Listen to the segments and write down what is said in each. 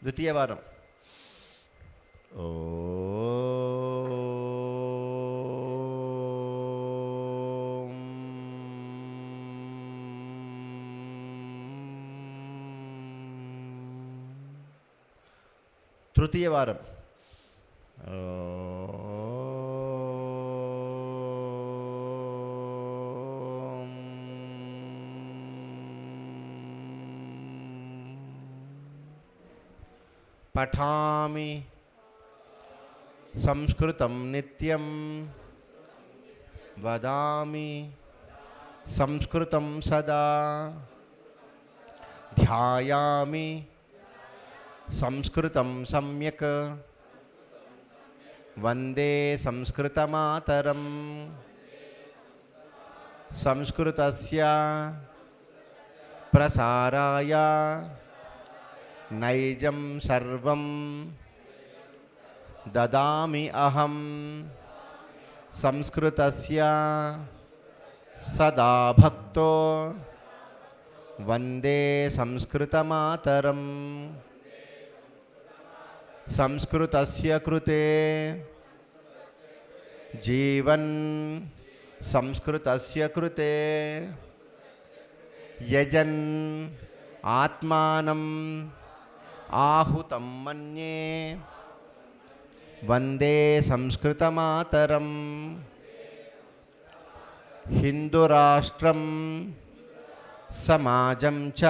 ద్వితీయవారం. ఓ తృతీయవారం. పఠామి సంస్కృతం నిత్యం వదామి సంస్కృతం సదా ధ్యాయామి సంస్కృతం సమ్యక్ వందే సంస్కృతమాతరం. సంస్కృతస్య ప్రసారాయ నైజం సర్వం దదామి అహం. సంస్కృతస్య సదా భక్తో వందే సంస్కృతమాతరం. సంస్కృతస్య కృతే జీవన్ సంస్కృతస్య కృతే యజన్ ఆత్మానం ఆహుతం మన్యే వందే సంస్కృతమాతరం. హిందూరాష్ట్రం సమాజం చ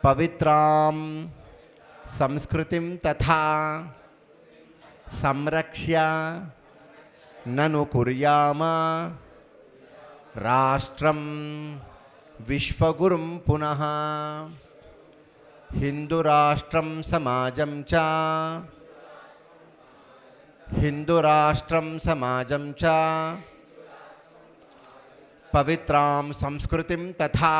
పవిత్రాం సంస్కృతిం తథా సంరక్ష్య నను కుర్యామ రాష్ట్రం విశ్వగురుం పునః. హిందూరాష్ట్రం సమాజం చ హిందూరాష్ట్రం సమాజం చ పవిత్రాం సంస్కృతిం తథా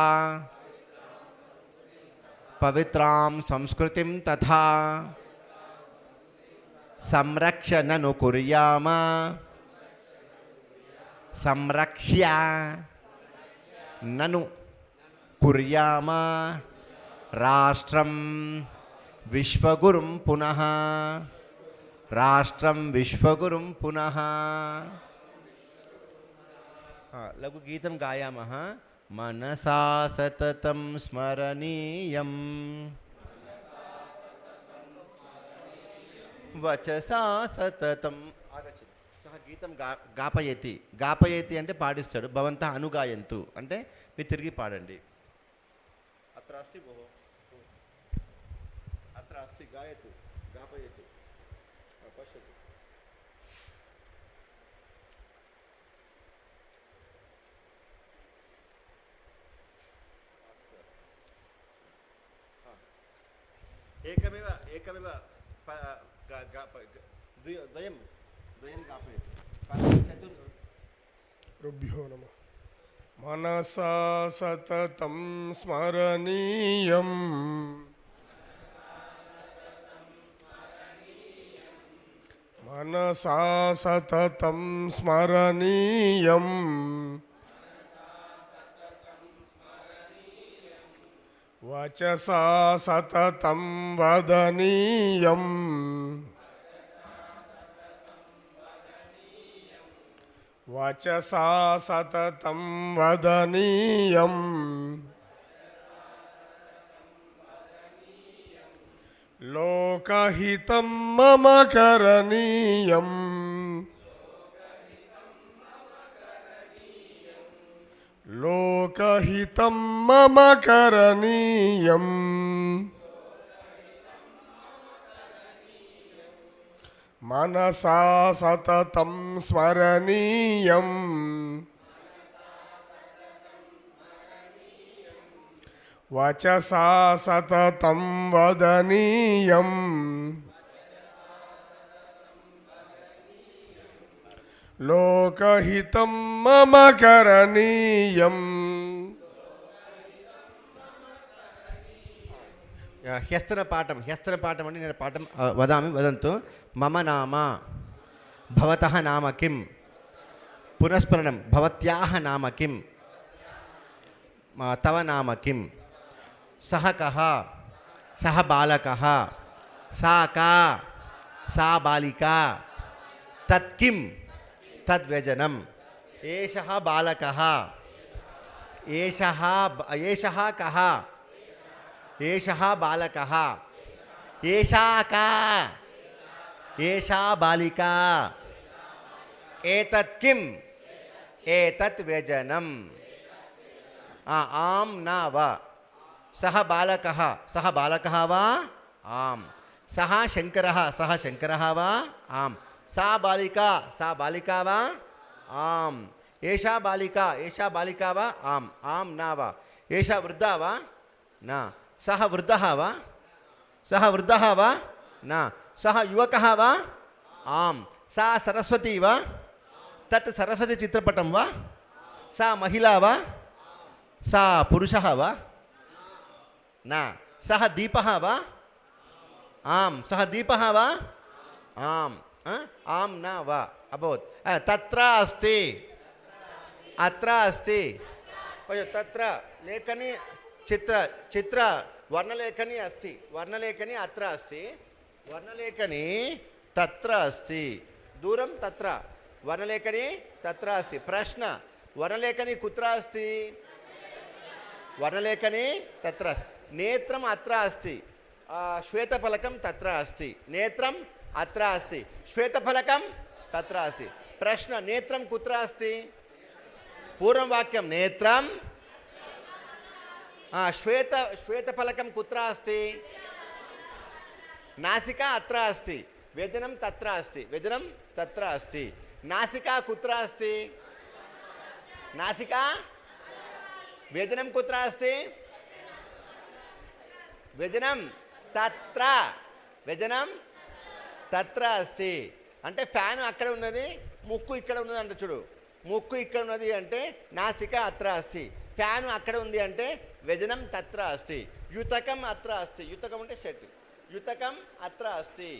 పవిత్రాం సంస్కృతిం తథా సంరక్ష్య నను కుర్యామ సంరక్ష్య నను కుర్యామ రాష్ట్రం విశ్వగురుం పునః రాష్ట్రం విశ్వగురుం పునః. లఘు గీతం గాయామः. మనసా సతతం స్మరణీయం వచసా సతతం. ఆగచ్చండి. సహ గీతం గాపయతి. గాపయతి అంటే పాడిస్తాడు. భవంతః అనుగాయంతు అంటే మీరు తిరిగి పాడండి. అత్ర అస్తి భోः అత్ర అస్తి గాయతు గాపయతు పశ్యతు. ఏకమేవ ఏకమేవ ద్వయం ద్వయం గాపయతి. రుభ్యో నమః. మనసా సతతం స్మరణీయం మనసా సతతం స్మరణీయం వచసా సతతం వదనీయం వచసా సతతం వదనీయం లోకహితం మమ కరణీయం లోకహితం మమ కరణీయం మనసా సతతం స్మరణీయం వచసా సతతం వదనీయం లోకహితం మమ కరణీయం. హ్యస్తన పాఠం. హ్యస్తన పాఠం అంటే నేను పాఠం వదామి వదంతు. మమ నామ భవతః నామ కిం. పునఃస్మరణం. భవత్యాః నామ కిం. తవ నామ కిం. సహ కః సహ బాలకః సా కా సా బాలికా తత్కిం తద్వ్యజనం ఏషః బాలకః ఏషః కః ఏషః బాలకః ఏషా కా ఏషా బాలికా ఏతత్ కిం ఏతత్ వ్యజనం ఆం నా వా సహ బాలకః వా ఆం సహ శంకరः వా ఆం సా బాలికా వా ఆం ఏషా బాలికా వా ఆం నా వా ఏషా వృద్ధా వా నా సహ వృద్ధः వా నా సహ యువకः వా ఆం సా సరస్వతీ వా తత్ సరస్వతి చిత్రపటం వా సా మహిళా వా సా పురుషः వా నా సహ దీపः వా ఆం సహ దీపः వా ఆం ఆం నా వా అభవత్ తత్ర అస్తి అత్ర అస్తి తత్ర లేఖని చిత్ర వర్ణలేఖని అస్తి వర్ణలేఖని అత్ర అస్తి వర్ణలేఖని తత్ర అస్తి దూరం తత్ర వర్ణలేఖని తత్ర అస్తి ప్రశ్న వర్ణలేఖని కుత్ర అస్తి వర్ణలేఖని తత్ర నేత్రం అత్ర అస్తి శ్వేతఫలకం తత్ర అస్తి నేత్రం అత్ర అస్తి శ్వేతఫలకం తత్ర అస్తి ప్రశ్న నేత్రం కుత్ర అస్తి పూర్వం వాక్యం నేత్రం శ్వేతఫలకం కుత్ర అస్తి నాసికా అత్ర అస్తి వ్యజనం తత్ర అస్తి వ్యజనం తత్ర అస్తి నాసికా కుత్ర అస్తి నాసికా వ్యజనం కుత్ర అస్తి వ్యజనం తత్ర అస్తి అంటే ఫ్యాన్ అక్కడ ఉన్నది ముక్కు ఇక్కడ ఉన్నది అంటే చూడు ముక్కు ఇక్కడ ఉన్నది అంటే నాసిక అత్ర అస్తి ఫ్యాన్ అక్కడ ఉంది అంటే వ్యజనం తత్ర అస్తి యుతకం అత్ర అస్తి యుతకం అంటే షర్ట్ యుతకం అత్ర అస్తి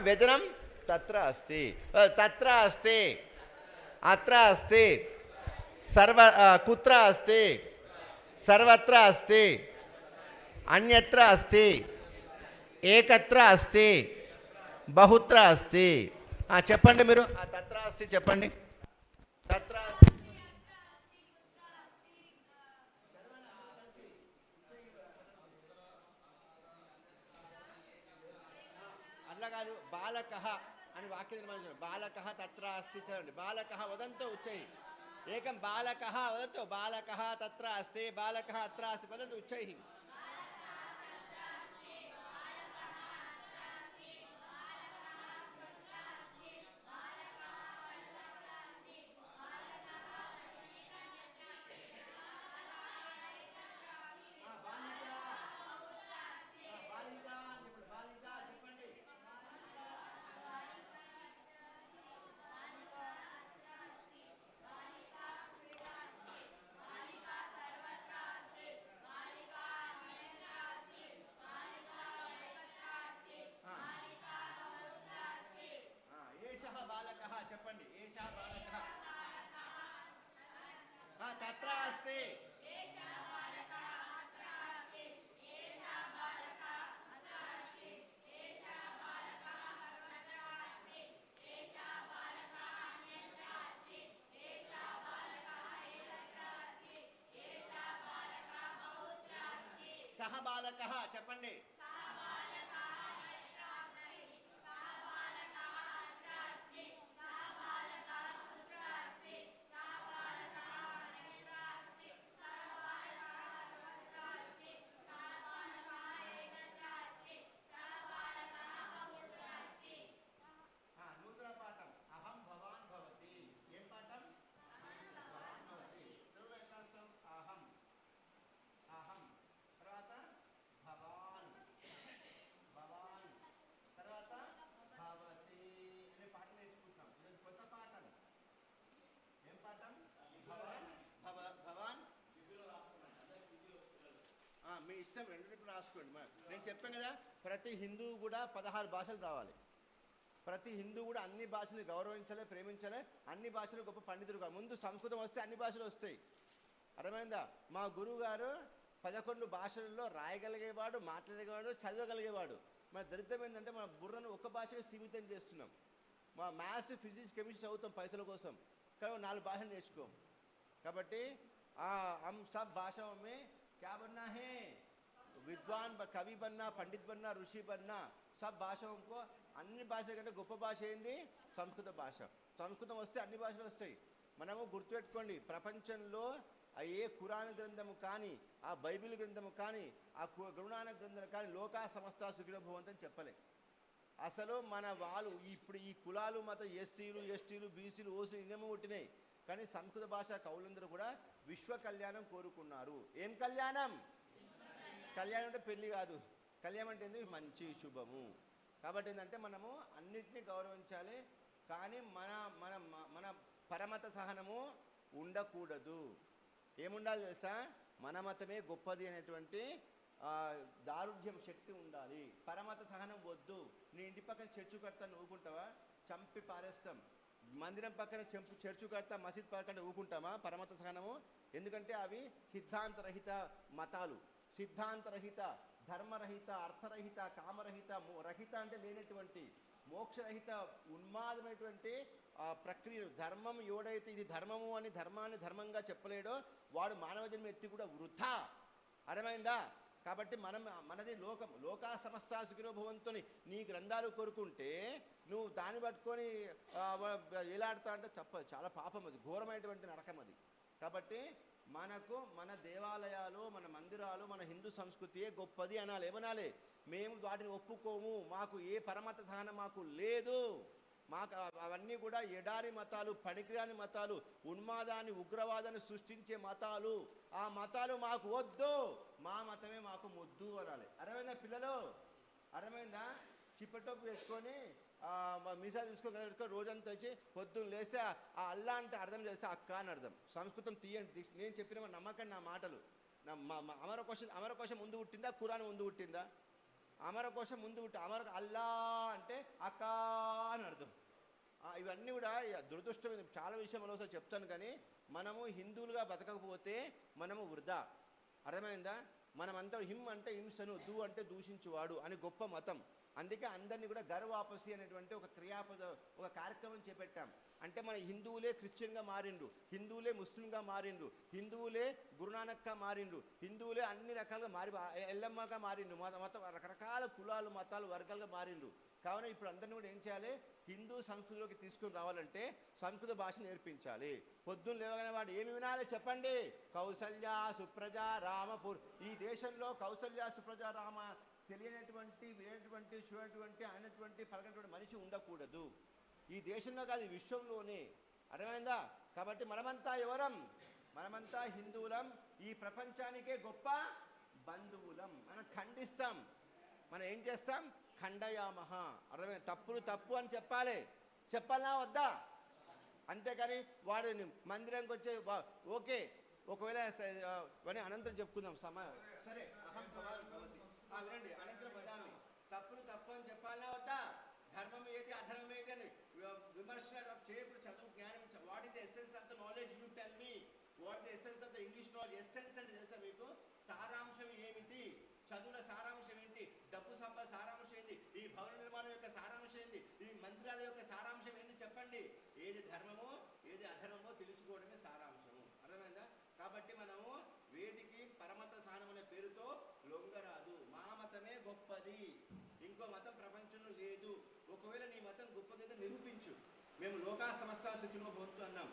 వ్యజనం తత్ర అస్తి తత్ర అస్తి అత్ర అస్తి కుత్ర అస్తి సర్వత్ర అస్తి అన్యత్ర అస్తి ఏకత్ర అస్తి బహుత్ర అస్తి చెప్పండి మీరు తత్ర అస్తి చెప్పండి తత్ర అట్లా కాదు బాలకః అని వాక్య నిర్మాణం బాలకః తత్ర అస్తి చదవండి బాలకః వదంతో ఉచ్చై ఏకం బాలకః వదతు బాలకః తత్ర అస్తి బాలకః అత్ర అస్తి వదంతు ఉచ్చై చెప్పండి ఏషా బాలకః తత్ర అస్తి సహ బాలకః చెప్పండి మీ ఇష్టం రెండింటిని రాసుకోండి. నేను చెప్పాను కదా, ప్రతి హిందువు కూడా 16 భాషలు రావాలి. ప్రతి హిందువు కూడా అన్ని భాషలు గౌరవించాలి, ప్రేమించాలి. అన్ని భాషలు గొప్ప పండితుడుగా ముందు సంస్కృతం వస్తే అన్ని భాషలు వస్తాయి. అర్థమైందా? మా గురువు గారు 11 భాషలలో రాయగలిగేవాడు, మాట్లాడగలిగేవాడు, చదవగలిగేవాడు. మన దరిద్రం ఏంటంటే మన బుర్రను ఒక భాషగా సీమితం చేస్తున్నాం. మా మ్యాథ్స్, ఫిజిక్స్, కెమిస్ట్రీ చదువుతాం పైసల కోసం, కానీ 4 భాషలు నేర్చుకోం. కాబట్టి हम सब भाषाओं में क्या बनना है, విద్వాన్, కవి బన్నా, పండిత్ బన్నా, ఋషి బన్నా. సబ్ భాషకు అన్ని భాషల కంటే గొప్ప భాష ఏంది? సంస్కృత భాష. సంస్కృతం వస్తే అన్ని భాషలు వస్తాయి. మనము గుర్తుపెట్టుకోండి, ప్రపంచంలో ఏ ఖురాన్ గ్రంథము కానీ, ఆ బైబిల్ గ్రంథము కానీ, ఆ గురునానక్ గ్రంథం కానీ లోకా సమస్త సుఖినో భవంతని చెప్పలే. అసలు మన వాళ్ళు ఇప్పుడు ఈ కులాలు మత ఎస్సీలు, ఎస్టీలు, బీసీలు, ఓసీలు ఇనేమో పుట్టినాయి. కానీ సంస్కృత భాష కవులందరూ కూడా విశ్వ కళ్యాణం కోరుకున్నారు. ఏం కళ్యాణం? కళ్యాణం అంటే పెళ్ళి కాదు. కళ్యాణం అంటే ఏంది? మంచి, శుభము. కాబట్టి ఏంటంటే మనము అన్నిటినీ గౌరవించాలి. కానీ మన మన మన పరమత సహనము ఉండకూడదు. ఏముండాలి తెలుసా? మన మతమే గొప్పది అనేటువంటి దారుఢ్యం, శక్తి ఉండాలి. పరమత సహనం వద్దు. నీ ఇంటి పక్కన చర్చు కడతా ఊకుంటావా? చంపి పారేస్తాం. మందిరం పక్కన చర్చు కడతా, మసీద్ పక్కన ఊకుంటామా? పరమత సహనము. ఎందుకంటే అవి సిద్ధాంతరహిత మతాలు. సిద్ధాంతరహిత, ధర్మరహిత, అర్థరహిత, కామరహిత, రహిత అంటే లేనటువంటి, మోక్షరహిత, ఉన్మాదమైనటువంటి ప్రక్రియలు. ధర్మం ఎవడైతే ఇది ధర్మము అని ధర్మాన్ని ధర్మంగా చెప్పలేడో వాడు మానవ జన్మ ఎత్తి కూడా వృథా. అర్థమైందా? కాబట్టి మనది లోకా సమస్త సుఖినో భవంతుని నీ గ్రంథాలు కోరుకుంటే నువ్వు దాన్ని పట్టుకొని ఎలాడుతా అంటే చాలా పాపం, అది ఘోరమైనటువంటి నరకం అది. కాబట్టి మనకు మన దేవాలయాలు, మన మందిరాలు, మన హిందూ సంస్కృతియే గొప్పది అనాలి. ఏమనాలి? మేము వాటిని ఒప్పుకోము, మాకు ఏ పరమత సహనం మాకు లేదు, మాకు అవన్నీ కూడా ఎడారి మతాలు, పనికిరాని మతాలు, ఉన్మాదాన్ని, ఉగ్రవాదాన్ని సృష్టించే మతాలు, ఆ మతాలు మాకు వద్దు, మా మతమే మాకు ముద్దు అనాలి. అర్థమైందా పిల్లలు? అర్థమైందా? చిప్పటోపు వేసుకొని మీసాలు తీసుకోగలుగుకో రోజంతా వచ్చి పొద్దున్న లేస్తే ఆ అల్లా అంటే అర్థం చేస్తే అక్క అని అర్థం. సంస్కృతం తీయండి. నేను చెప్పిన నమ్మకండి నా మాటలు. అమరకోశం ముందు పుట్టిందా? ఖురాన్ ముందు పుట్టిందా? అమరకోశం ముందు పుట్టి అల్లా అంటే అక్క అని అర్థం. ఇవన్నీ కూడా దురదృష్టమైన చాలా విషయంలో ఒకసారి చెప్తాను. కానీ మనము హిందువులుగా బతకకపోతే మనము వృధా. అర్థమైందా? మనమంతా హిమ్ అంటే హింసను, దూ అంటే దూషించువాడు అని గొప్ప మతం. అందుకే అందరినీ కూడా గర్వాపసి అనేటువంటి ఒక కార్యక్రమం చేపట్టాం. అంటే మన హిందువులే క్రిస్టియన్గా మారిండ్రు, హిందువులే ముస్లింగా మారిండ్రు, హిందువులే గురునానక్గా మారిండ్రు, హిందువులే అన్ని రకాలుగా ఎల్లమ్మగా మారిండ్రు, మతం రకరకాల కులాలు, మతాలు, వర్గాలుగా మారిండ్రు. కావున ఇప్పుడు అందరినీ కూడా ఏం చేయాలి? హిందూ సంస్కృతిలోకి తీసుకుని రావాలంటే సంస్కృత భాష నేర్పించాలి. పొద్దున్న లేవగానే వాడు ఏమి వినాలి చెప్పండి? కౌసల్య సుప్రజ రామపూర్. ఈ దేశంలో కౌసల్య సుప్రజ రామ తెలియనటువంటి, వినేటువంటి, చూడటువంటి, అయినటువంటి, పలకనటువంటి మనిషి ఉండకూడదు. ఈ దేశంలో కాదు, విశ్వంలోనే. అర్థమైందా? కాబట్టి మనమంతా ఎవరం? మనమంతా హిందువులం. ఈ ప్రపంచానికే గొప్ప బంధువులం. మనం ఖండిస్తాం. మనం ఏం చేస్తాం? ఖండయామహ. అర్థమైంది? తప్పులు తప్పు అని చెప్పాలనా వద్దా? అంతేకాని వాడు మందిరంకి వచ్చే ఓకే, ఒకవేళ అనంతరం చెప్పుకుందాం సరే. వినండి, అనంతరం పదాన్ని తప్పులు తప్పు అని చెప్పాలనా వద్దా? ధర్మం ఏది, అధర్మం ఏది అని విమర్శన చేయకూడదు. చదువు, జ్ఞానం. What is the essence of the knowledge? You tell me. What the essence of the English knowledge? Essence అంటే తెలుసా మీకు? సారాంశం ఏమిటి? చదువుల సారాంశం ఏంటి? డబ్బు సంపద సారాంశం ఏంటి? ఈ భవన నిర్మాణం యొక్క సారాంశం ఏంటి? ఈ మందిరాల యొక్క సారాంశం ఏంటి? చెప్పండి. ఏది ధర్మమో ఏది అధర్మమో తెలుసుకోవడమే సారాంశము. అర్థమైందా? కాబట్టి మనము వేటికి పరమత సహనం అనే పేరుతో లొంగరాదు. మా మతమే గొప్పది, ఇంకో మతం ప్రపంచంలో లేదు. ఒకవేళ నీ మతం గొప్పదైతే నిరూపించు. మేము లోకా సమస్త సుఖినో భవంతు అన్నాం.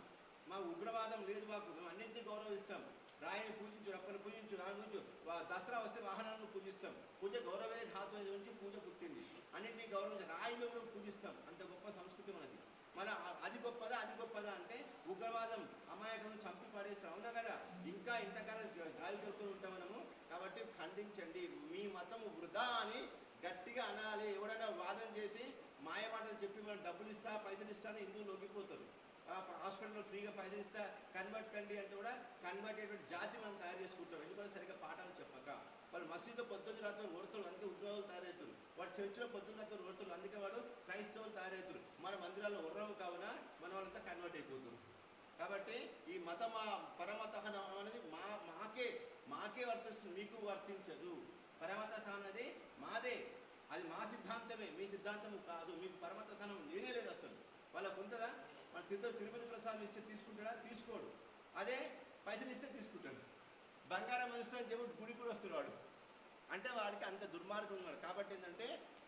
మా ఉగ్రవాదం లేదు మాకు. మేము అన్నింటినీ గౌరవిస్తాం. రాయిని పూజించు, రప్పని పూజించు, దాని గురించి దసరా వస్తే వాహనాలను పూజిస్తాం. పూజ గౌరవే ధాతు నుంచి పూజ పుట్టింది. అన్నింటినీ గౌరవించి రాయిలో కూడా పూజిస్తాం. అంత గొప్ప సంస్కృతి మనది. మన అది గొప్పదా అంటే ఉగ్రవాదం, అమాయకులను చంపి పడేస్తాం. అవునా కదా? ఇంకా ఇంతకాలం గాలి కొడుతూ ఉంటాం మనము. కాబట్టి ఖండించండి. మీ మతము వృధా అని గట్టిగా అనాలి. ఎవడైనా వాదన చేసి మాయమాటలు చెప్పి మనం డబ్బులు ఇస్తా, పైసలు ఇస్తా అని హిందువులు లొంగిపోతారు. హాస్పిటల్లో ఫ్రీగా పైసలు ఇస్తా, కన్వర్ట్ కండి అంటే కూడా కన్వర్ట్ అయ్యేటువంటి జాతి మనం తయారు చేసుకుంటాం. ఎందుకంటే సరిగ్గా పాఠాలు చెప్పక. వాళ్ళు మసీదులో పొద్దున్న రాత్రి ఓడతారు, అందుకే ఉగ్రవాదులు తయారవుతారు. వాడు చర్చిలో పొద్దున్న రాత్రి ఓడతారు, అందుకే వాడు క్రైస్తవులు తయారవుతారు. మన మందిరాల్లో ఉర్రం కావున మన వాళ్ళంతా కన్వర్ట్ అయిపోతారు. కాబట్టి ఈ పరమత అనేది మాకే మాకే వర్తిస్తుంది, మీకు వర్తించదు. పరమత స్థానం అనేది మాదే, అది మా సిద్ధాంతమే, మీ సిద్ధాంతము కాదు. మీకు పరమత స్థానం లేనే లేదు అసలు. వాళ్ళకు ఉంటుందా? మన తిరుపతి ప్రసాదం ఇస్తే తీసుకుంటాడా? తీసుకోడు. అదే పైసలు ఇస్తే తీసుకుంటాడు. బంగారం ఇస్తే దేవుడు గుడి కూడా వస్తున్నాడు. అంటే వాడికి అంత దుర్మార్గం ఉన్నాడు. కాబట్టి ఏంటంటే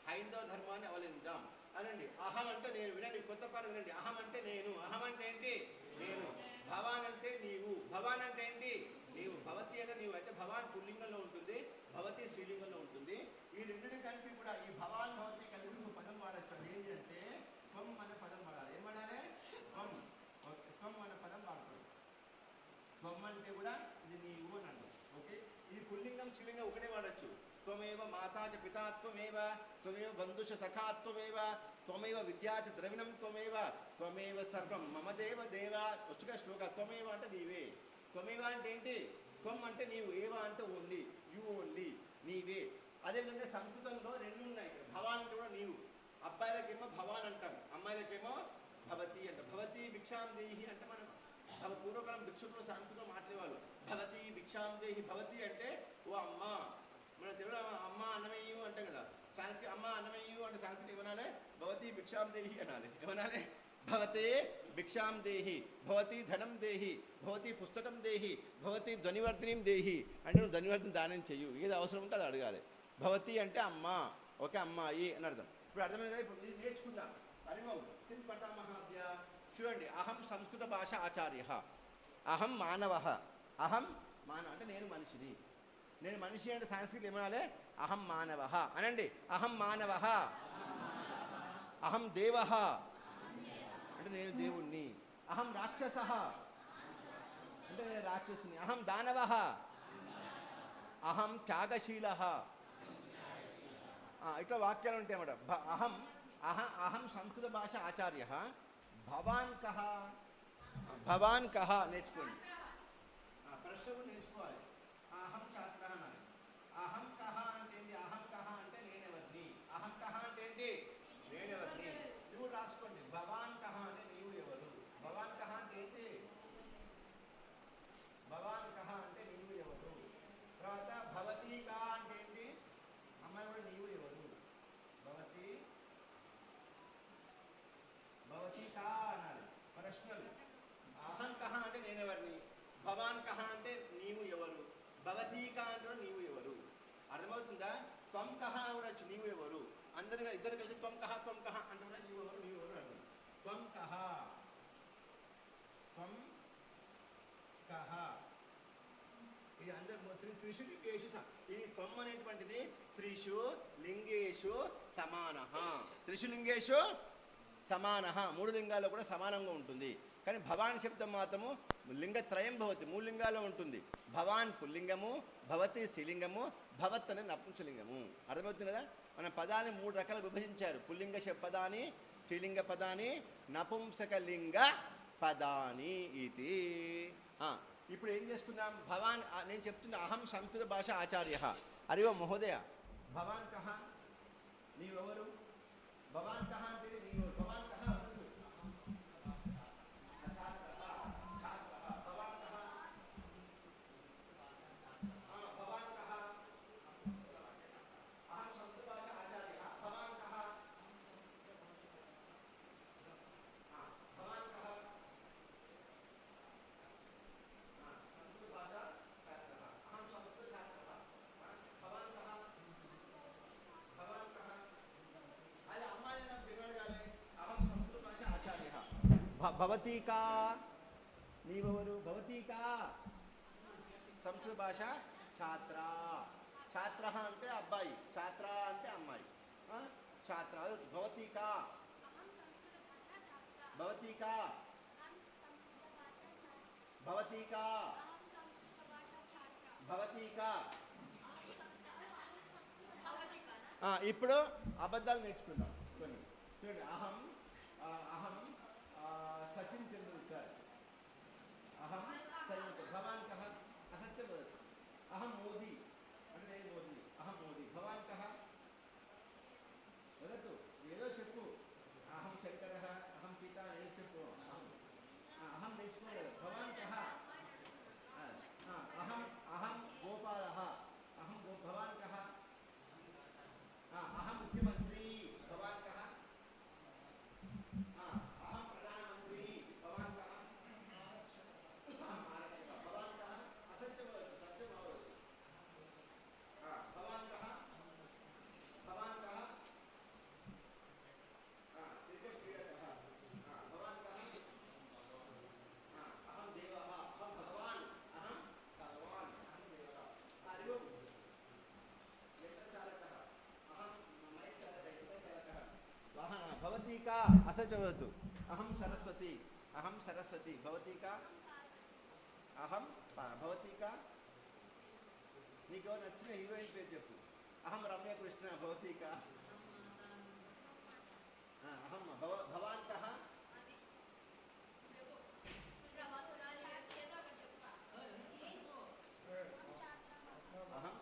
హైందవ ధర్మాన్ని అవలంబిద్దాం అనండి. అహం అంటే నేను. వినండి, కొత్త పాట వినండి. అహం అంటే నేను. అహం అంటే ఏంటి? నేను. భవాన్ అంటే నీవు. భవాన్ అంటే ఏంటి? నీవు. భవతి అంటే నీవు. అయితే భవాన్ పుల్లింగంలో ఉంటుంది, భవతి స్త్రీలింగంలో ఉంటుంది. ఈ రెండింటిని కలిపి కూడా ఈ భవాన్ భవతి కలిపి ఒక పదం వాడచ్చు. అదేంటి అంటే త్వం అనే పదం వాడాలి. ఏం వాడాలి? త్వం. త్వం అనే పదం వాడుతుంది. త్వం అంటే కూడా ఇది నీవు అని అంటారు. ఓకే, ఈ పుల్లింగం స్త్రీలింగం ఒకటే వాడచ్చు. త్వమేవ మాతా చ పితా త్వమేవ, త్వమేవ బంధుష సఖా త్వమేవ, త్వమేవ విద్యా చ ద్రవిణం త్వమేవ, త్వమేవ సర్వం మమ దేవ దేవ. వచ్చుగా శ్లోక. త్వమేవ అంటే నీవే. త్వమేవ అంటే ఏంటి? త్వం అంటే నీవు, ఏవ అంటే ఓన్లీ, యు ఓన్లీ, నీవే. అదేవిధంగా సంస్కృతంలో రెండు ఉన్నాయి. భవాన్ అంటే కూడా నీవు. అబ్బాయిలకేమో భవాన్ అంటాం, అమ్మాయిలకేమో భవతి అంటాం. భవతి భిక్షాం దేహి అంటే మనం పూర్వకాలం భిక్షుకులు సాంస్కృతిలో మాట్లాడేవాళ్ళు. భవతి భిక్షాం దేహి. భవతి అంటే ఓ అమ్మ. మన తెలుగులో అమ్మ అన్నమయ్యు అంటాం కదా. సంస్కృతి అమ్మ అన్నమయ్యు అంటే సంస్కృతి ఏమనాలి? భవతి భిక్షాం దేహి అనాలి. ఏమనాలి? భవతే భిక్షాం దేహి, భవతి ధనం దేహి, భవతి పుస్తకం దేహి, భవతి ధ్వనివర్ధినిం దేహి అంటే నువ్వు ధ్వనివర్ధిని దానం చెయ్యు. ఏది అవసరం ఉంటే అది అడగాలి. భవతి అంటే అమ్మ, ఓకే, అమ్మాయి అని అర్థం. ఇప్పుడు అర్థమైందా? ఇప్పుడు ఇది నేర్చుకుందాం. హరిమం కిం పఠామహాద్య. చూడండి, అహం సంస్కృత భాష ఆచార్య, అహం మానవ. అహం మానవ అంటే నేను మనిషిని. నేను మనిషి అంటే సంస్కృతి ఏమనాలి? అహం మానవ అనండి. అహం మానవ. అహం దేవ అంటే నేను దేవుణ్ణి. అహం రాక్షస అంటే నేను రాక్షసుని. అహం దానవ. అహం త్యాగశీల. ఇట్లా వాక్యాలు ఉంటాయి అన్నమాట. అహం అహం సంస్కృత భాష ఆచార్య. భవాన్ కహ. భవాన్ కహ నేర్చుకోండి. ప్రశ్న కూడా నేర్చుకోవాలి. అహం ఛాత్ర అనాలి. అహం కహ అంటే ఏంటి? అహం కహ అంటే నేనెవరిని. అహం కహ అంటే ఏంటి? నేనెవరిని. నువ్వు రాసుకోండి. భవాన్ కహ అంటే నీవు ఎవరు. భవాన్ కహ అంటే ఏంటి? భవాన్ కహ అంటే నీవు ఎవరు. తర్వాత భవతి కా అంటే ఏంటి? అమ్మాయి కూడా నీవు ఎవరు. భవతి భవతి కా అనాలి. ప్రశ్నలు. అహం కహ అంటే నేనెవరిని, భవాన్ కహ అంటే నీవు ఎవరు, భవతి కా అంటే నీవు ఎవరు. అర్థమవుతుందా? త్వం కహ కూడా వచ్చు, నీవు ఎవరు. అందరిగా ఇద్దరు కలిసి త్వం కహ అంటే కూడా నీవు ఎవరు, నీవు ఎవరు అంటారు. త్వం కహ, త్వం కహ. ఇది అందరు త్రిషు లింగేషు. ఈ త్వం అనేటువంటిది త్రిషు లింగేషు సమాన. త్రిషు లింగేషు సమాన. మూడు లింగాల్లో కూడా సమానంగా ఉంటుంది. కానీ భవాన్ శబ్దం మాత్రము లింగత్రయం భవతి, మూడు లింగాల్లో ఉంటుంది. భవాన్ పుల్లింగము, భవతి స్త్రీలింగము, భవత్ అనే నపుంసలింగము. అర్థమవుతుంది కదా? మన పదాన్ని మూడు రకాలు విభజించారు. పుల్లింగ పదాన్ని, స్త్రీలింగ పదాన్ని, నపుంసకలింగ పదాని ఇది. ఇప్పుడు ఏం చేసుకుందాం? భవాన్ నేను చెప్తున్నా. అహం సంస్కృత భాష ఆచార్య. అరే ఓ మహోదయ, భవాన్ కహ నీవెవరు? భవాన్ కహ అంటే నీవెవరు? భవాన్ కహ భవతీకా నీవెవరు? భవతీకా సంస్కృత భాష ఛాత్ర. ఛాత్ర అంటే అబ్బాయి, ఛాత్ర అంటే అమ్మాయి. ఛాత్ర. భవతీకా, భవతీకా, భవతీకా, భవతీకా. ఇప్పుడు అబద్ధాలు నేర్చుకుందాం. చూడండి, అహం అహం సచిన్ తెండూల్కర్. అహం సచిన్. భవాన్ కహ అసత్యం వదతు. అహం మోదీ అంటే నేను మోదీ. అహం మోదీ. భవాన్ కహ వదతు, ఏదో చెప్పు. అహం శంకర, అహం పిత, ఏదో చెప్పు. అహం నేర్చుకోలేదు. భవాన్ కహ. అహం అహం గోపాల. का असं चवतु अहम सरस्वती भवती का अहम भवती का నీకు నచ్చిన హీరోయిన్ పేరు చెప్పు అహం రమ్య కృష్ణ భవతి కా అహం భవాన్ కహ అహం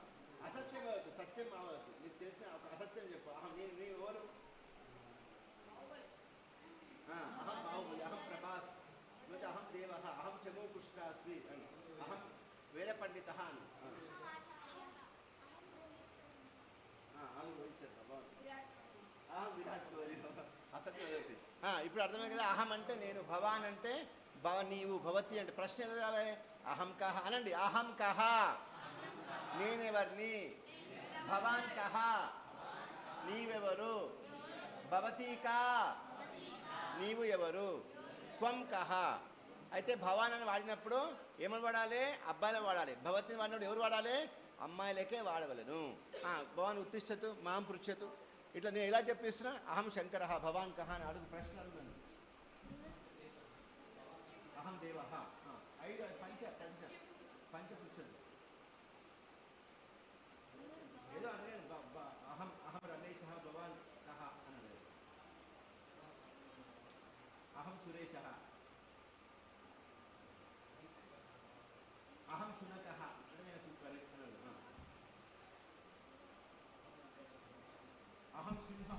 అసత్యం అవ్వదు సత్యం అవ్వదు నీకు తెలిసిన ఒక అసత్యం చెప్పు అహం నేను నీ ఎవరు అహం బాహుబలి అహం ప్రభాస్ లేకపోతే అహం దేవ అహం చమో కృష్ణాస్త్రి అని అహం వేద పండిత అని అహం రోహిత్ శర్మ బాగుంది అహం విరాట్ కోహ్లీ అసత్యం అవ్వదు ఇప్పుడు అర్థమే కదా అహం అంటే నేను భవాన్ అంటే నీవు భవతి అంటే ప్రశ్న ఎలా రావాలి అహం కహ అనండి అహం కహ నేనెవరిని భవాన్ కహ నీవెవరు భవతి కా నీవు ఎవరు త్వం కహ అయితే భవాన్ అని వాడినప్పుడు ఏమని వాడాలి అబ్బాయిలు వాడాలి భవతిని వాడినప్పుడు ఎవరు వాడాలి అమ్మాయిలకే వాడవలను భవాన్ ఉత్తిష్టతు మాం పృచ్చతు ఇట్లా నేను ఎలా చెప్పిస్తున్నా అహం శంకర భవాన్ కహ అని అడుగు ప్రశ్న అడుగుతాను అహం దేవ ఐదు పంచ పంచ పంచ పృచ్చతు ఏదో అడగండి అహం అహం రమేశ భవాన్ కహ అని అడగండి అహం సురేశ అహం శునక అంటే నేను చూపాలి అహం సింహ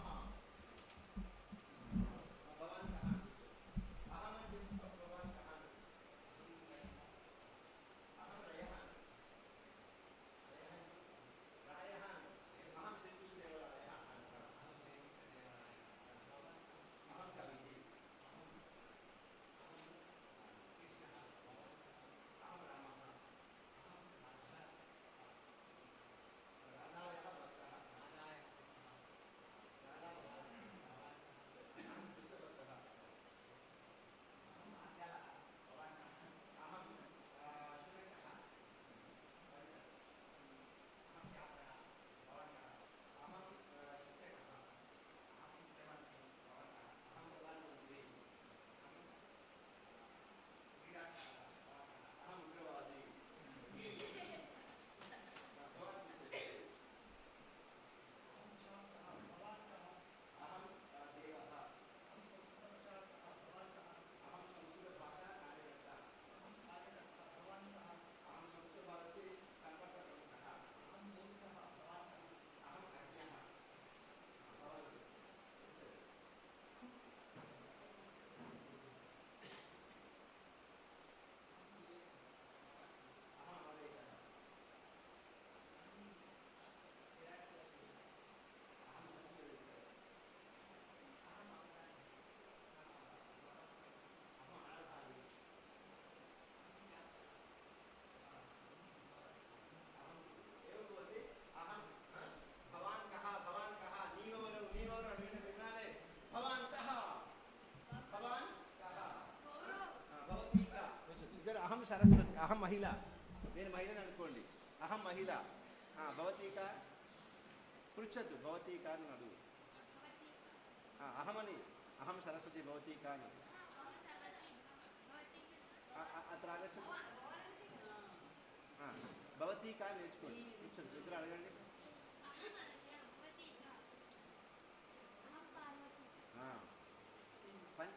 భవాన్ కహ అహం భవాన్ కహ అహం రయ అహం శ్రీకృష్ణదేవరాయ అహం కవి అహం రామ అహం సరస్వతి అహం మహిళ నేను మహిళను అనుకోండి అహం మహిళ భవతీక పృచ్చతు భవతీక అని అడుగు అహమని అహం సరస్వతి భవతీక అని అట్లా ఆగచ్చు భవతీక నేర్చుకోండి పృచ్చతు ఇద్దరు అడగండి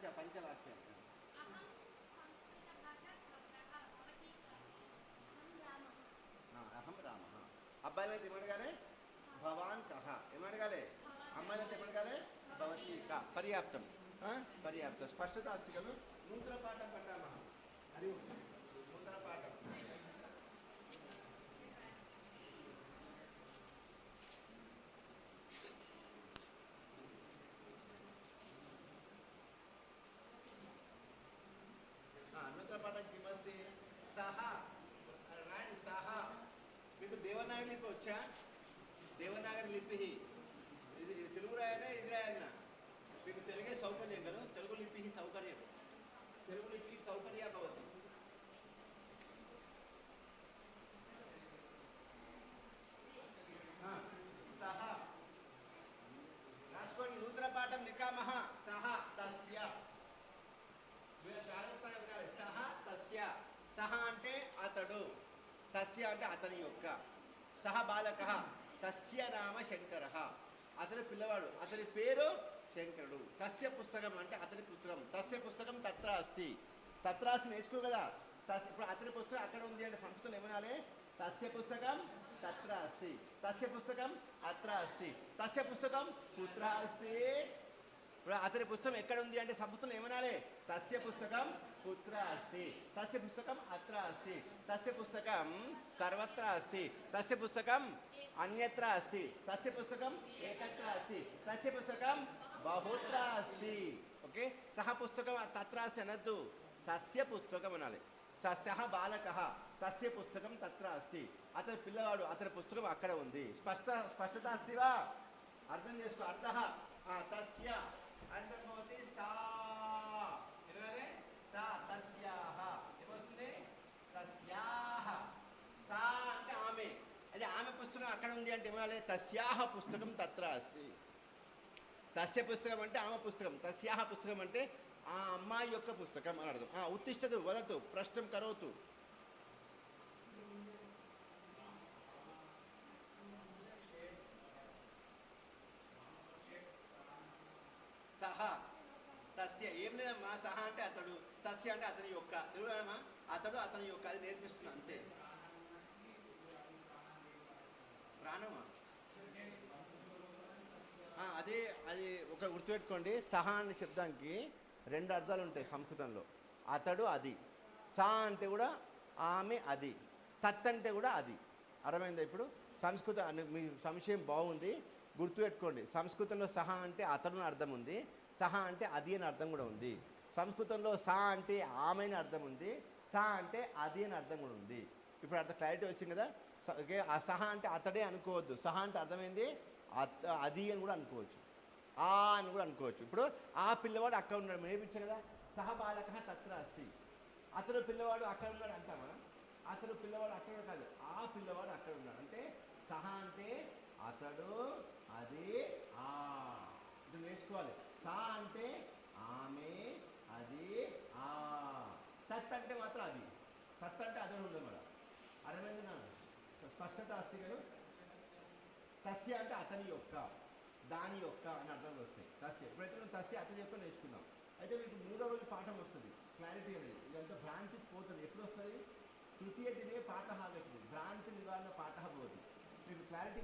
పంచవాక్యాలు అహం రామ అబ్బాయిలైతే ఏమడగాలి భవాన్ కహ ఏమడగాలి అమ్మాయిలైతే ఏమడగాలి భవతి కా పర్యాప్తం పర్యాప్తం స్పష్టత అస్తి ఖలు నూతన పాఠం పఠామः హరి ఓం నూతన పాఠం నూతన పాఠం కిమస్తి సహ రాయండి సహ మీకు దేవనాగరి లిపి వచ్చా దేవనాగరి లిపి ఇది తెలుగు రాయనా ఇది రాయన్నా మీకు తెలుగే సౌకర్యం కదా తెలుగు లిపి సౌకర్యం తెలుగు లిపి సౌకర్య భవతి సహ రాసుకోండి నూతన పాఠం నికామహ సహ అతడు, తస్య అంటే అతని యొక్క, సహ బాలక తస్య నామ శంకర, అతని పిల్లవాడు, అతని పేరు శంకరుడు. తస్య పుస్తకం అంటే అతని పుస్తకం, తస్య పుస్తకం తత్ర అస్తి, తత్ర అస్తి నేర్చుకో కదా. ఇప్పుడు అతని పుస్తకం అక్కడ ఉంది అంటే సంస్కృతంలో ఏమనాలి? తస్య పుస్తకం తత్ర అస్తి, తస్య పుస్తకం అత్ర అస్తి, తస్య పుస్తకం కుత్ర అస్తి. ఇప్పుడు అతని పుస్తకం ఎక్కడ ఉంది అంటే సంస్కృతంలో ఏమనాలి? తస్య పుస్తకం కుత్ర అస్తి, తస్య పుస్తకం అత్ర అస్తి, తస్య పుస్తకం సర్వత్ర అస్తి, తస్య పుస్తకం అన్యత్ర అస్తి, తస్య పుస్తకం ఏకత్ర అస్తి, తస్య పుస్తకం బహుత్ర అస్తి. ఓకే, సహ పుస్తకం తత్ర అస్తి అనద్దు, తస్య పుస్తకం అనాలి. సహ బాలక తస్య పుస్తకం తత్ర అస్తి, అతని పిల్లవాడు అతని పుస్తకం అక్కడ ఉంది. స్పష్టత అస్తివా? అర్థం చేసుకో. అర్థ తస్య అంతర్భవతి సా, ఏమనాలి? సా తస్యాహ ఏమవుతుంది? తస్యాహ. సా అంటే ఆమె, అది ఆమె పుస్తకం అక్కడ ఉంది అంటే ఏమనాలి? తస్యాహ పుస్తకం తత్ర అస్తి. తస్య పుస్తకం అంటే ఆమె పుస్తకం, తస్యాహ పుస్తకం అంటే ఆ అమ్మాయి యొక్క పుస్తకం అని అర్థం. ఉత్తిష్టతు వదతు ప్రశ్నం కరోతు. సహ తస్య ఏం లేదమ్మా, సహ అంటే అతడు, తస్య అంటే అతని యొక్క. తెలుగుదమ్మా, అతడు అతని యొక్క, అది నేర్పిస్తున్నా అంతే. ప్రాణమా అదే, అది ఒక గుర్తుపెట్టుకోండి. సహ అనే శబ్దానికి రెండు అర్థాలు ఉంటాయి సంస్కృతంలో. అతడు అది, సా అంటే కూడా ఆమె అది, తత్ అంటే కూడా అది. అర్థమైందా? ఇప్పుడు మీ సంశయం బాగుంది, గుర్తుపెట్టుకోండి. సంస్కృతంలో సహ అంటే అతడు అని అర్థం ఉంది, సహ అంటే అది అని అర్థం కూడా ఉంది. సంస్కృతంలో సా అంటే ఆమె అని అర్థం ఉంది, సా అంటే అది అని అర్థం కూడా ఉంది. ఇప్పుడు అర్థం క్లారిటీ వచ్చింది కదా. ఓకే, ఆ సహ అంటే అతడే అనుకోవద్దు, సహ అంటే అర్థమైంది అది అని కూడా అనుకోవచ్చు, ఆ అని కూడా అనుకోవచ్చు. ఇప్పుడు ఆ పిల్లవాడు అక్కడ ఉన్నాడు నేర్పించారు కదా. సహ బాలక తత్ర అస్తి, అతడు పిల్లవాడు అక్కడ ఉన్నాడు అంటామా? అతడు పిల్లవాడు అక్కడ కాదు, ఆ పిల్లవాడు అక్కడ ఉన్నాడు అంటే సహ అంటే అతడు, అది, ఆ. ఇది నేర్చుకోవాలి. సా అంటే ఆమె, అది, ఆ. తత్ అంటే మాత్రం అది, తత్ అంటే అదే ఉండదు మన. అర్థమైంది నా? స్పష్టత అస్తి కదా. తస్య అంటే అతని యొక్క, దాని యొక్క అని అర్థంలో వస్తాయి. తస్య ఎప్పుడైతే మనం తస్య అతని యొక్క నేర్చుకుందాం. అయితే మీకు 3వ రోజు పాఠం వస్తుంది, క్లారిటీ అనేది. ఇదంతా భ్రాంతి పోతుంది. ఎప్పుడు వస్తుంది? తృతీయ దినే పాఠ ఆగచ్చింది, భ్రాంతి నివారణ పాఠ భవతి. మీకు క్లారిటీ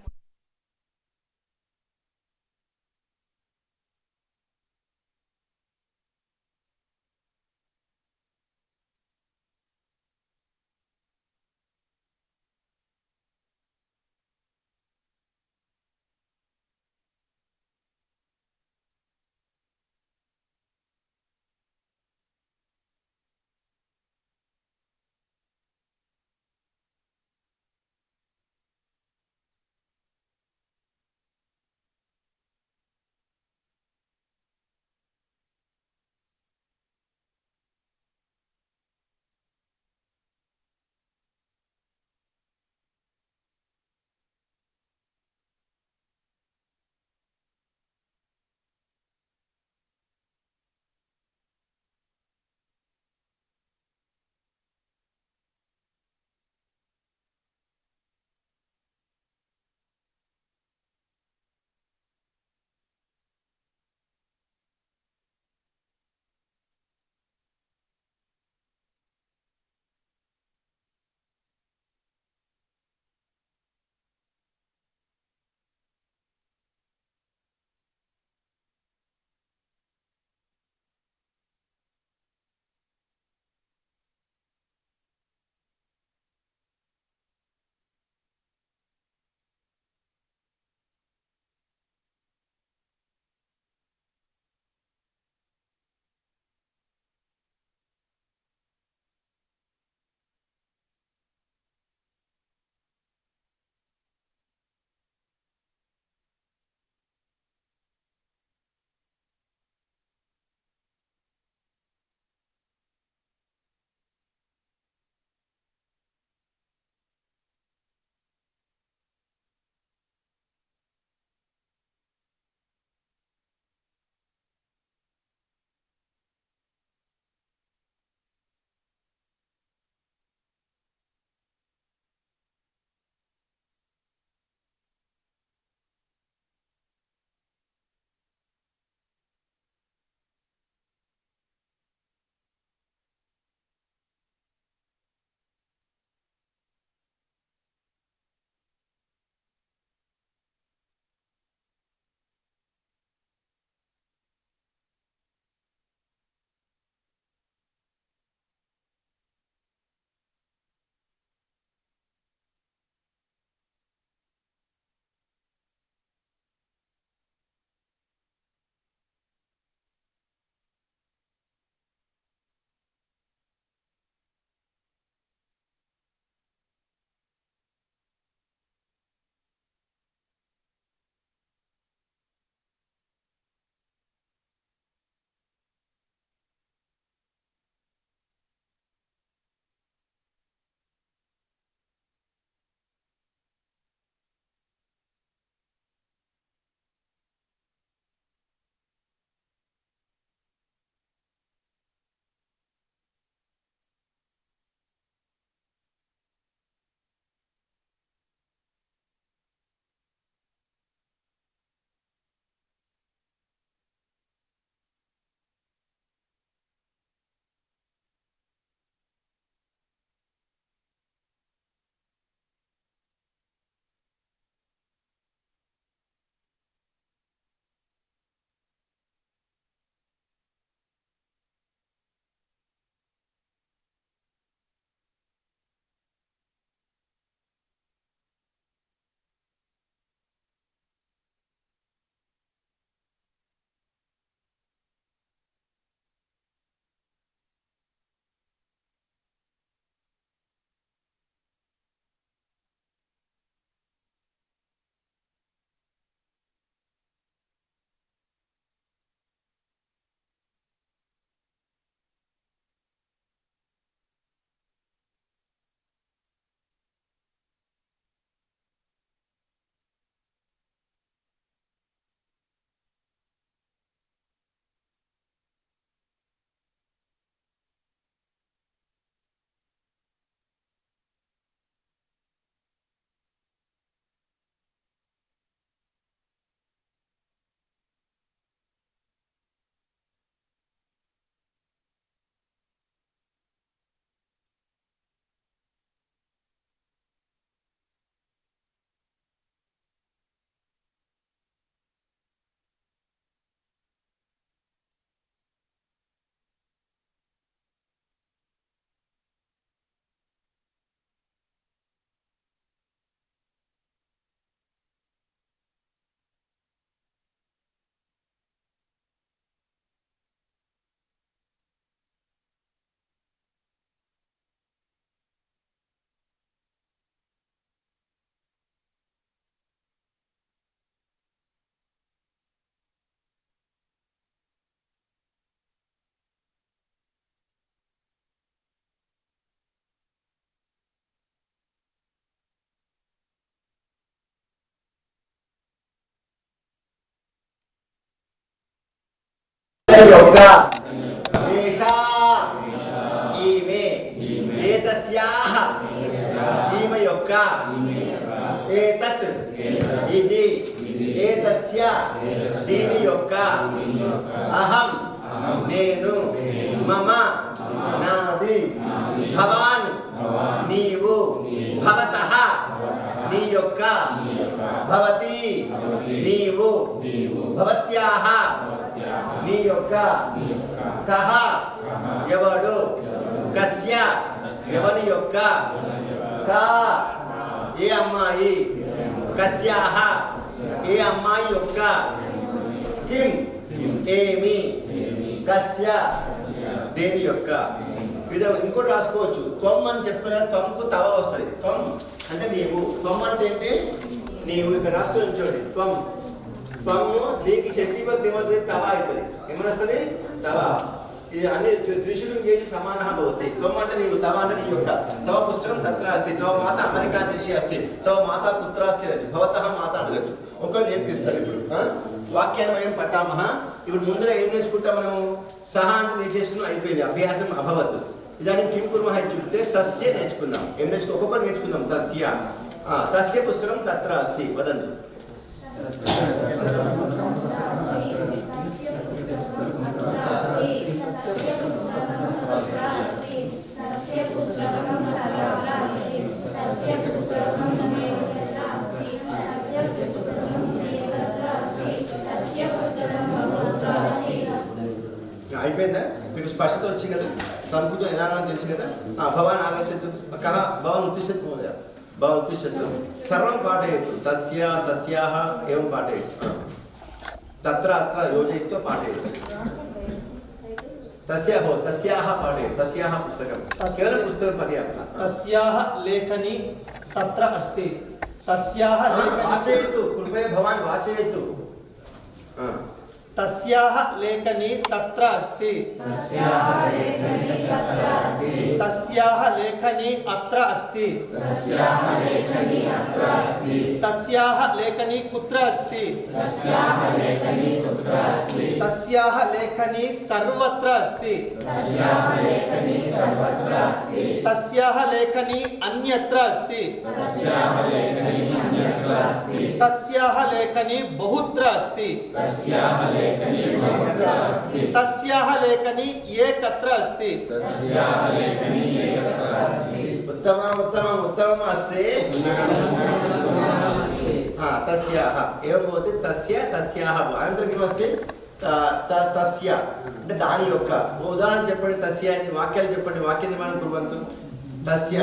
యొక్క ఏషా ఈమె ఏతస్యాహ ఈమె యొక్క ఏతత్ ఇది ఏతస్య దీని యొక్క అహం నేను మమ నాది భవాన్ నీవు భవతః నీ యొక్క భవతి నీవు భవత్యాహ నీ యొక్క కహ ఎవడు కస్య ఎవని యొక్క కా ఏ అమ్మాయి కస్యాహ ఏ అమ్మాయి యొక్క కిం ఏమి కస్య దేని యొక్క ఇది ఇంకోటి రాసుకోవచ్చు. త్వం అని చెప్పిన త్వంకు తవ వస్తుంది. త్వం అంటే నీవు, త్వం అంటే ఏంటి నీవు. ఇక్కడ రాస్తూ చూడండి త్వం. త్వము దీనికి షష్ఠీ భక్తి ఏమవుతుంది తవ అవుతుంది. ఏమని వస్తుంది తవ. ఇది అన్ని త్రిశూలం చేసి సమాన భవతి. త్వం అంటే నీవు, తవ అంటే నీ యొక్క. తవ పుస్తకం తత్ర అస్తి, తవ మాత అమెరికా దేశీ అస్తి, తవ మాత కుత్ర అస్తి అనొచ్చు, భవతః మాత అడగచ్చు. ఒకరు నేర్పిస్తారు. ఇప్పుడు వాక్యాన్వయం పట్టామహ. ఇప్పుడు ముందుగా ఏం నేర్చుకుంటాం మనము? సహా అంటే నేర్చేసుకున్నాం, అయిపోయింది, అభ్యాసం అభవత్. ఇదాన్ని కిం కుర్మః చెప్తే తస్య నేర్చుకుందాం. ఏం నేర్చుకో ఒక్కొక్కటి నేర్చుకుందాం. తస్య తస్య పుస్తకం తత్ర అస్తి వదంతు. అయిపోయిందా? మీకు స్పష్టత వచ్చింది కదా, సంస్కృతం ఎలా తెలుసు కదా. భవాన్ ఆగచ్చతు కహ భవాన్ ఉత్తిష్టతు మహోదయ, భవాన్ ఉత్తిష్టతు సర్వం పాఠయతు. తస్య తస్యాహ ఏం పాఠయతు, తత్ర అత్ర యోజయిత్వ పాఠయతు. తస్య భవత్ తస్యాహ పాఠయతు. తస్యాహ పుస్తకం కేవలం పుస్తకం పర్యాప్తం. తస్యాహ లేఖని తత్ర అస్తి. తస్యాహ లేఖని వాచయతు కృపయ భవాన్ వాచయతు. తస్యాహ లేఖని తత్ర అస్తి. తస్యాహ లేఖని అత్ర అస్తి. తస్యాహ లేఖని కుత్ర అస్తి. తస్యాహ లేఖని సర్వత్ర అస్తి. తస్యాహ లేఖని అన్యత్ర అస్తి. తస్యాహ లేఖని బహుత్ర అస్తి. తస్యాహ లేఖని ఏకత్ర అస్తి. ఉత్తమం ఉత్తమం ఉత్తమం అస్తి. తస్యాహ ఏం భవతి? తస్య తస్యాహ అనంతరం కిమస్తి? తస్య అంటే దాని యొక్క. ఉదాహరణ చెప్పండి. తస్య అని వాక్యాలు చెప్పండి. వాక్య నిర్మాణం కుర్వంతు. తస్య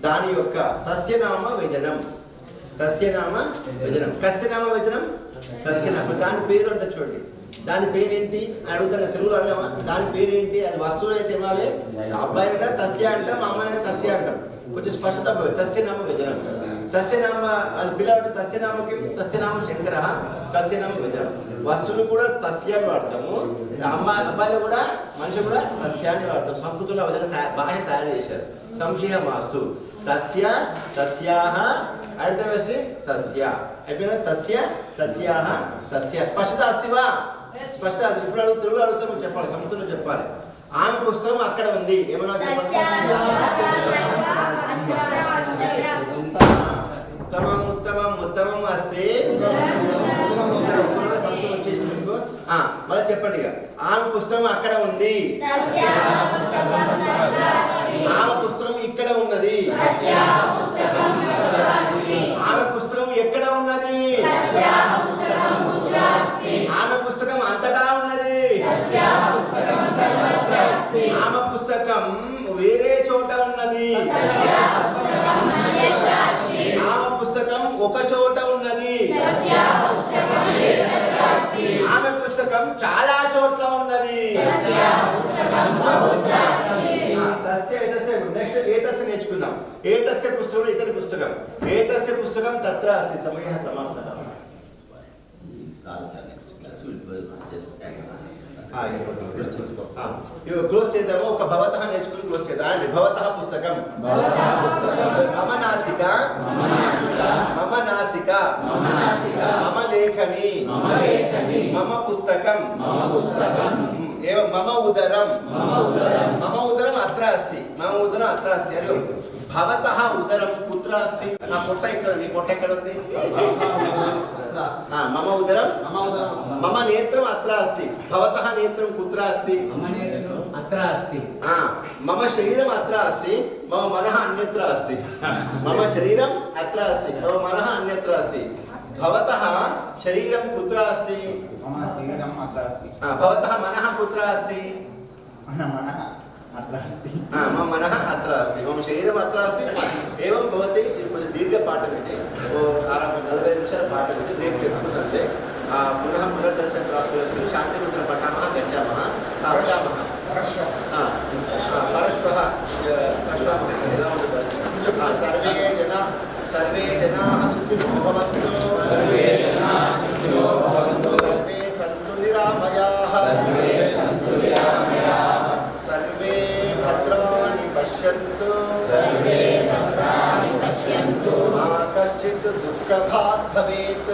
దాని యొక్క. తస్య నామ వ్యజనం. తస్య నామ వ్యజనం. కస్య నామ వ్యజనం. తస్య నామ దాని పేరు అంటే చూడండి. దాని పేరేంటి అని అడుగుతాను. తెలుగులో అడగమా? దాని పేరేంటి? అది వస్తువులు అయితే ఏమాలి. అబ్బాయినా తస్య అంటాం, అమ్మాయినా తస్య అంటాం. కొంచెం స్పష్టత పోయి తస్య నామ వ్యజనం. తస్య నామ అది పిల్లవాడు. తస్య నామకి తస్య నామ శంకర. తస్య నామ వ్యజనం. వస్తువులు కూడా తస్య అని వాడతాము. అబ్బాయిలు కూడా మనిషి కూడా తస్య అని వాడతాం. సంస్కృతంలో ఆ విధంగా బాగా తయారు చేశారు. సంశయ మాస్తు. తస్య తస్యాహ అయితే వేసి తస్య అయిపోయిన. తస్య తస్యాహ తస్య. స్పష్టత అస్తివా? స్పష్టత. ఇప్పుడు అడుగు తెలుగు అడుగుతాం చెప్పాలి, సంస్కృతంలో చెప్పాలి. ఆమె పుస్తకం అక్కడ ఉంది. ఏమన్నా చెప్పండి. ఉత్తమం ఉత్తమం ఉత్తమం అస్తి. సంస్కృతం వచ్చేసింది మీకు. మళ్ళీ చెప్పండి ఇక. ఆమె పుస్తకం అక్కడ ఉంది. ఆమె పుస్తకం ఇక్కడ ఉన్నది. ఆమె పుస్తకం ఎక్కడ ఉన్నది? ఆమె పుస్తకం అంతటా ఉన్నది. ఆమె పుస్తకం వేరే చోట ఉన్నది. ఆమె పుస్తకం ఒక చోట ఉన్నది. ఆమె పుస్తకం చాలా చోట్ల ఉన్నది. నెక్స్ట్ ఏతస్య నేర్చుకుందాం. ఏతస్య పుస్తకం ఇతని పుస్తకం. ఏతస్య పుస్తకం తత్ర అస్తి. సమయః సమాప్తః. క్లోజ్ చేద్దాము. ఒక భవతః నేర్చుకుని క్లోజ్ చేద్దాం. భవతః పుస్తకం. మమ నాసిక మమ నాసిక మమ లేఖని మమ పుస్తకం పుస్తకం एवं मम उदरम अत्र अस्ति मम उदरम अत्र अस्ति अरे भवतः उदरम कुत्र अस्ति ना पोट्ट इक्कड नी पोट्ट एक्कड उंदी मम उदरम मम नेत्रम अत्र अस्ति भवतः नेत्रम कुत्र अस्ति अत्र अस्ति मम शरीरम अत्र अस्ति मम मनः अन्यत्र अस्ति मम शरीरम अत्र अस्ति मम मनः अन्यत्र अस्ति भवतः शरीरं कुत्र अस्ति मम शरीरम् अत्र अस्ति भवतः मनः कुत्र अस्ति मम मनः अत्र अस्ति मम मनः अत्र अस्ति मम शरीरम् अत्र अस्ति एवं भवति కొంచెం దీర్ఘపాఠమిది ఓ 40 నిమిషాల పాఠమిది రేపు చెప్పుకుంటే పునః పునర్దర్శన ప్రాప్తిరస్తు శాంతి మంత్రం పఠామः గచ్చామः వదామः పరశ్వः ఎలా ఉంటుంది सर्वे जनाः सुखिनो भवन्तु सर्वे सन्तु निरामयाः सर्वे भद्राणि पश्यन्तु मा कश्चित् दुःखभाग् भवेत्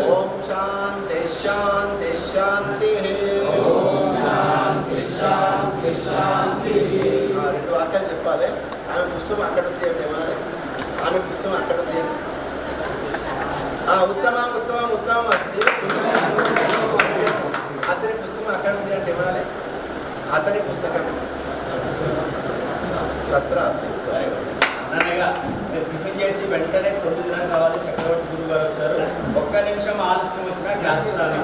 ॐ शान्ति शान्ति शान्तिः రెండు వాక్యాలు చెప్పాలి ఆమె పుస్తకం అక్కడ ఉంది అంటే ఏమన్నా ఆమె పుస్తకం అక్కడ ఉంది ఉత్తమం ఉత్తమం ఉత్తమం అస్తి అతని పుస్తకం అక్కడ ఉంది అంటే ఏమన్నా అతని పుస్తకం తత్ర అస్తి టిఫిన్ చేసి వెంటనే 9:30 కావాలి చక్రవర్తి గురువు గారు వచ్చారు. ఒక్క నిమిషం ఆలస్యం వచ్చినా క్లాస్ రాదు.